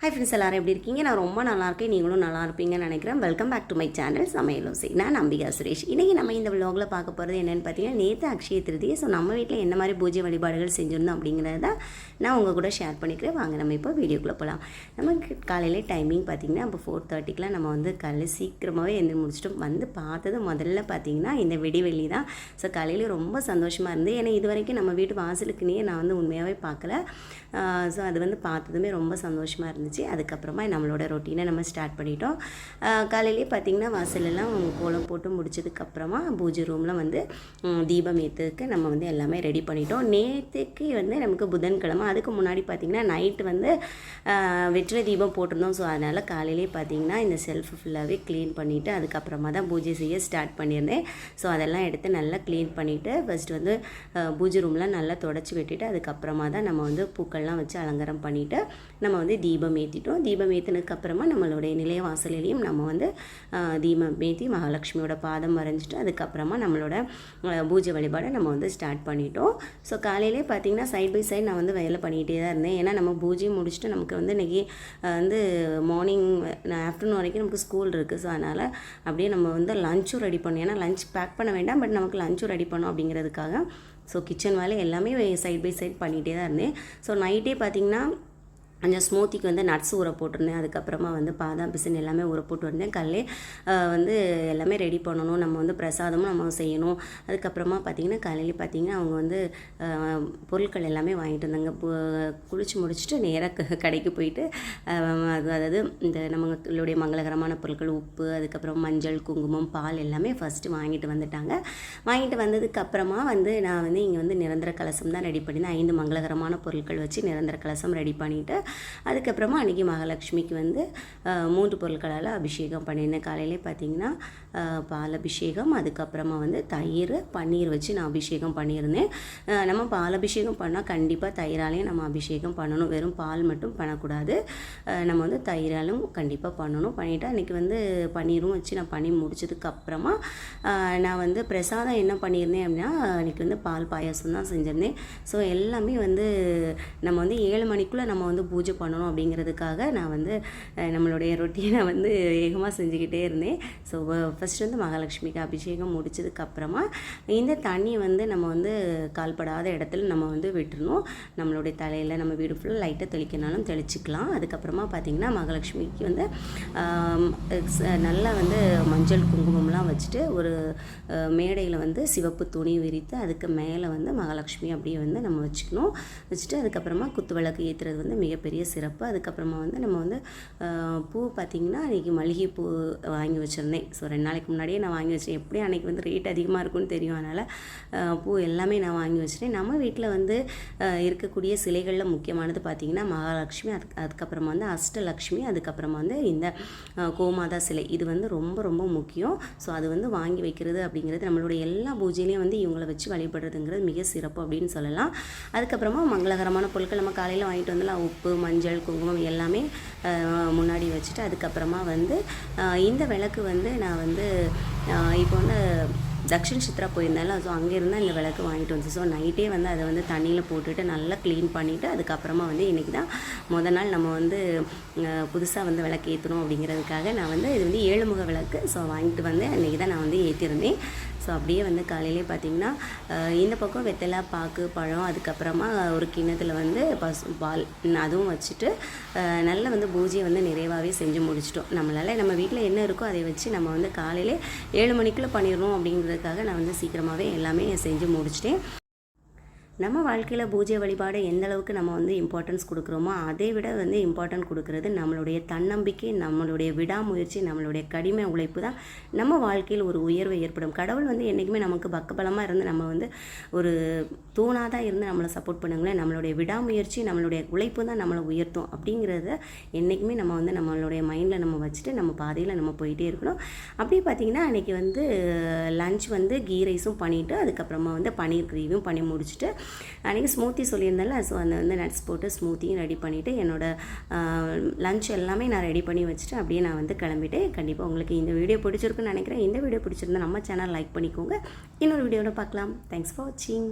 Hi friends, எல்லாரும் எப்படி இருக்கீங்க? நான் ரொம்ப நல்லா இருக்கேன். நீங்களும் நல்லா இருப்பீங்கன்னு நினைக்கிறேன். Welcome back to my channel Samayalosai. நான் அம்பிகா சுரேஷ். இன்றைக்கி நம்ம இந்த விலாகில் பார்க்க போகிறது என்னென்னு பார்த்தீங்கன்னா, நேற்று அக்ஷய திருதியை. ஸோ நம்ம வீட்டில் என்ன மாதிரி பூஜை வழிபாடுகள் செஞ்சுருந்தோம் அப்படிங்கிறத நான் உங்கள் கூட ஷேர் பண்ணிக்கிறேன். வாங்க நம்ம இப்போ வீடியோக்குள்ளே போகலாம். நமக்கு காலையிலே டைமிங் பார்த்திங்கன்னா இப்போ 4:30க்குலாம் நம்ம வந்து காலையில் சீக்கிரமாகவே எழுந்து முடிச்சிட்டோம். வந்து பார்த்தது முதல்ல பார்த்திங்கன்னா இந்த வெடிவெள்ளி தான். ஸோ காலையில் ரொம்ப சந்தோஷமாக இருந்து, ஏன்னா இது வரைக்கும் நம்ம வீட்டு வாசலுக்குனே நான் வந்து உண்மையாகவே பார்க்கல. ஸோ அது வந்து பார்த்ததுமே ரொம்ப சந்தோஷமாக இருந்துச்சு. அதுக்கப்புறமா நம்மளோட ரொட்டீனை நம்ம ஸ்டார்ட் பண்ணிட்டோம். காலையிலேயே பார்த்திங்கன்னா வாசலெல்லாம் கோலம் போட்டு முடிச்சதுக்கப்புறமா பூஜை ரூமில் வந்து தீபம் ஏற்றுக்கு நம்ம வந்து எல்லாமே ரெடி பண்ணிட்டோம். நேற்றுக்கு வந்து நமக்கு புதன்கிழமை, அதுக்கு முன்னாடி பார்த்திங்கன்னா நைட்டு வந்து வெற்றிலை தீபம் போட்டிருந்தோம். ஸோ அதனால் காலையிலே பார்த்திங்கன்னா இந்த செல்ஃப் ஃபுல்லாகவே க்ளீன் பண்ணிவிட்டு அதுக்கப்புறமா தான் பூஜை செய்ய ஸ்டார்ட் பண்ணியிருந்தேன். ஸோ அதெல்லாம் எடுத்து நல்லா க்ளீன் பண்ணிவிட்டு ஃபஸ்ட்டு வந்து பூஜை ரூம்லாம் நல்லா தொடச்சி விட்டுட்டு அதுக்கப்புறமா தான் நம்ம வந்து பூக்கள்லாம் வச்சு அலங்காரம் பண்ணிவிட்டு நம்ம வந்து தீபம் ஏற்றிட்டோம். தீபம் ஏற்றினதுக்கப்புறமா நம்மளுடைய நிலைய வாசலிலையும் நம்ம வந்து தீபம் ஏற்றி மகாலட்சுமியோட பாதம் வரைஞ்சிட்டு அதுக்கப்புறமா நம்மளோட பூஜை வழிபாடை நம்ம வந்து ஸ்டார்ட் பண்ணிட்டோம். ஸோ காலையிலே பார்த்திங்கன்னா சைட் பை சைட் நான் வந்து வேலை பண்ணிகிட்டே தான் இருந்தேன். ஏன்னா நம்ம பூஜையை முடிச்சுட்டு நமக்கு வந்து இன்றைக்கி வந்து மார்னிங் ஆஃப்டர்நூன் வரைக்கும் நமக்கு ஸ்கூல் இருக்குது. ஸோ அதனால் அப்படியே நம்ம வந்து லஞ்சும் ரெடி பண்ணோம். ஏன்னா லஞ்ச் பேக் பண்ண வேண்டாம், பட் நமக்கு லஞ்சும் ரெடி பண்ணோம் அப்படிங்கிறதுக்காக. ஸோ கிச்சன் வேலை எல்லாமே சைட் பை சைட் பண்ணிகிட்டே தான் இருந்தேன். ஸோ நைட்டே பார்த்திங்கன்னா கொஞ்சம் ஸ்மூத்திக்கு வந்து நட்ஸ் ஊற போட்டிருந்தேன். அதுக்கப்புறமா வந்து பாதாம் பிசின் எல்லாமே ஊற போட்டு வந்தேன். கல்லே வந்து எல்லாமே ரெடி பண்ணணும், நம்ம வந்து பிரசாதமும் நம்ம செய்யணும். அதுக்கப்புறமா பார்த்திங்கன்னா காலையில் பார்த்திங்கன்னா அவங்க வந்து பொருட்கள் எல்லாமே வாங்கிட்டு வந்தாங்க. குளித்து முடிச்சுட்டு நேராக கடைக்கு போயிட்டு அதாவது இந்த நம்மளுடைய மங்களகரமான பொருட்கள், உப்பு, அதுக்கப்புறம் மஞ்சள், குங்குமம், பால் எல்லாமே ஃபஸ்ட்டு வாங்கிட்டு வந்துட்டாங்க. வாங்கிட்டு வந்ததுக்கப்புறமா வந்து நான் வந்து இங்கே வந்து நிரந்தர கலசம் தான் ரெடி பண்ணியிருந்தேன். 5 மங்களகரமான பொருட்கள் வச்சு நிரந்தர கலசம் ரெடி பண்ணிவிட்டு அதுக்கப்புறமா அன்றைக்கி மகாலட்சுமிக்கு வந்து 3 பொருட்களால் அபிஷேகம் பண்ணியிருந்தேன். காலையிலே பார்த்திங்கன்னா பால் அபிஷேகம், அதுக்கப்புறமா வந்து தயிர், பன்னீர் வச்சு நான் அபிஷேகம் பண்ணியிருந்தேன். நம்ம பால் அபிஷேகம் பண்ணால் கண்டிப்பாக தயிராலையும் நம்ம அபிஷேகம் பண்ணணும். வெறும் பால் மட்டும் பண்ணக்கூடாது, நம்ம வந்து தயிராலும் கண்டிப்பாக பண்ணணும். பண்ணிவிட்டு அன்றைக்கி வந்து பன்னீரும் வச்சு நான் பண்ணி முடிச்சதுக்கப்புறமா நான் வந்து பிரசாதம் என்ன பண்ணியிருந்தேன் அப்படின்னா, அன்றைக்கி வந்து பால் பாயாசம் தான் செஞ்சுருந்தேன். ஸோ எல்லாமே வந்து நம்ம வந்து 7 மணிக்குள்ளே நம்ம வந்து பூஜை பண்ணணும் அப்படிங்கிறதுக்காக நான் வந்து நம்மளுடைய ரொட்டீனை வந்து வேகமாக செஞ்சுக்கிட்டே இருந்தேன். ஸோ ஃபஸ்ட்டு வந்து மகாலட்சுமிக்கு அபிஷேகம் முடிச்சதுக்கப்புறமா இந்த தண்ணியை வந்து நம்ம வந்து கால்படாத இடத்துல நம்ம வந்து விட்டுறணும். நம்மளுடைய தலையில் நம்ம வீடு ஃபுல்லாக லைட்டாக தெளிக்கனாலும் தெளிச்சிக்கலாம். அதுக்கப்புறமா பார்த்திங்கன்னா மகாலட்சுமிக்கு வந்து நல்லா வந்து மஞ்சள் குங்குமம்லாம் வச்சுட்டு ஒரு மேடையில் வந்து சிவப்பு துணி விரித்து அதுக்கு மேலே வந்து மகாலட்சுமி அப்படியே வந்து நம்ம வச்சுக்கணும். வச்சுட்டு அதுக்கப்புறமா குத்து விளக்கு ஏற்றுறது வந்து மிகப்பெரிய சிறப்பு. அதுக்கப்புறமா வந்து நம்ம வந்து பூ பார்த்திங்கன்னா அன்றைக்கி மல்லிகைப்பூ வாங்கி வச்சுருந்தேன். ஸோ 2 நாளைக்கு முன்னாடியே நான் வாங்கி வச்சேன். எப்படியும் அன்றைக்கி வந்து ரேட் அதிகமாக இருக்கும்னு தெரியும், அதனால் பூ எல்லாமே நான் வாங்கி வச்சுட்டேன். நம்ம வீட்டில் வந்து இருக்கக்கூடிய சிலைகளில் முக்கியமானது பார்த்திங்கன்னா மகாலட்சுமி, அதுக்கப்புறமா வந்து அஷ்டலக்ஷ்மி, அதுக்கப்புறமா வந்து இந்த கோமாதா சிலை. இது வந்து ரொம்ப ரொம்ப முக்கியம். ஸோ அது வந்து வாங்கி வைக்கிறது அப்படிங்கிறது நம்மளுடைய எல்லா பூஜையிலையும் வந்து இவங்களை வச்சு வழிபடுறதுங்கிறது மிக சிறப்பு அப்படின்னு சொல்லலாம். அதுக்கப்புறமா மங்களகரமான பொருட்கள் நம்ம காலையில் வாங்கிட்டு வந்தாலும் உப்பு, மஞ்சள், குங்குமம் எல்லாமே முன்னாடி வச்சுட்டு அதுக்கப்புறமா வந்து இந்த விளக்கு வந்து நான் வந்து இப்போ வந்து தக்ஷின் சித்ரா போயிருந்தாலும் ஸோ அங்கே இருந்தால் இந்த விளக்கு வாங்கிட்டு வந்து ஸோ நைட்டே வந்து அதை வந்து தண்ணியில் போட்டுட்டு நல்லா க்ளீன் பண்ணிவிட்டு அதுக்கப்புறமா வந்து இன்றைக்கி தான் முதல் நாள் நம்ம வந்து புதுசாக வந்து விளக்கு ஏற்றணும் அப்படிங்கிறதுக்காக நான் வந்து இது வந்து 7 முக விளக்கு ஸோ வாங்கிட்டு வந்து அன்றைக்கி தான் நான் வந்து ஏற்றிருந்தேன். ஸோ அப்படியே வந்து காலையிலே பார்த்திங்கன்னா இந்த பக்கம் வெத்தலை, பாக்கு, பழம், அதுக்கப்புறமா ஒரு கிண்ணத்தில் வந்து பால் அதுவும் வச்சுட்டு நல்லா வந்து பூஜையை வந்து நிறைவாகவே செஞ்சு முடிச்சிட்டோம். நம்மளால் நம்ம வீட்டில் என்ன இருக்கோ அதை வச்சு நம்ம வந்து காலையிலே 7 மணிக்குள்ளே பண்ணிடணும் அப்படிங்கிறதுக்காக நான் வந்து சீக்கிரமாகவே எல்லாமே செஞ்சு முடிச்சிட்டேன். நம்ம வாழ்க்கையில் பூஜை வழிபாடு எந்த அளவுக்கு நம்ம வந்து இம்பார்ட்டன்ஸ் கொடுக்குறோமோ அதை விட வந்து இம்பார்ட்டன்ட் கொடுக்குறது நம்மளுடைய தன்னம்பிக்கை, நம்மளுடைய விடாமுயற்சி, நம்மளுடைய கடிமை உழைப்பு தான் நம்ம வாழ்க்கையில் ஒரு உயர்வை ஏற்படும். கடவுள் வந்து என்றைக்குமே நமக்கு பக்கபலமாக இருந்து நம்ம வந்து ஒரு தூணாக தான் இருந்து நம்மளை சப்போர்ட் பண்ணுங்களேன். நம்மளுடைய விடாமுயற்சி, நம்மளுடைய உழைப்பு தான் நம்மளை உயர்த்தும் அப்படிங்கிறத என்றைக்குமே நம்ம வந்து நம்மளுடைய மைண்டில் நம்ம வச்சுட்டு நம்ம பாதையில் நம்ம போயிட்டே இருக்கணும். அப்படியே பார்த்திங்கன்னா அன்றைக்கி வந்து லஞ்ச் வந்து கீ ரைஸும் பண்ணிவிட்டு அதுக்கப்புறமா வந்து பன்னீர் கிரேவியும் பண்ணி முடிச்சுட்டு அன்றைக்கி ஸ்மூத்தி சொல்லியிருந்தேன்ல, ஸோ அந்த வந்து நட்ஸ் போட்டு ஸ்மூத்தியும் ரெடி பண்ணிவிட்டு என்னோடய லஞ்ச் எல்லாமே நான் ரெடி பண்ணி வச்சுட்டு அப்படியே நான் வந்து கிளம்பிட்டேன். கண்டிப்பாக உங்களுக்கு இந்த வீடியோ பிடிச்சிருக்குன்னு நினைக்கிறேன். இந்த வீடியோ பிடிச்சிருந்தா நம்ம சேனல் லைக் பண்ணிக்கோங்க. இன்னொரு வீடியோவில் பார்க்கலாம். தேங்க்ஸ் ஃபார் வாட்சிங்.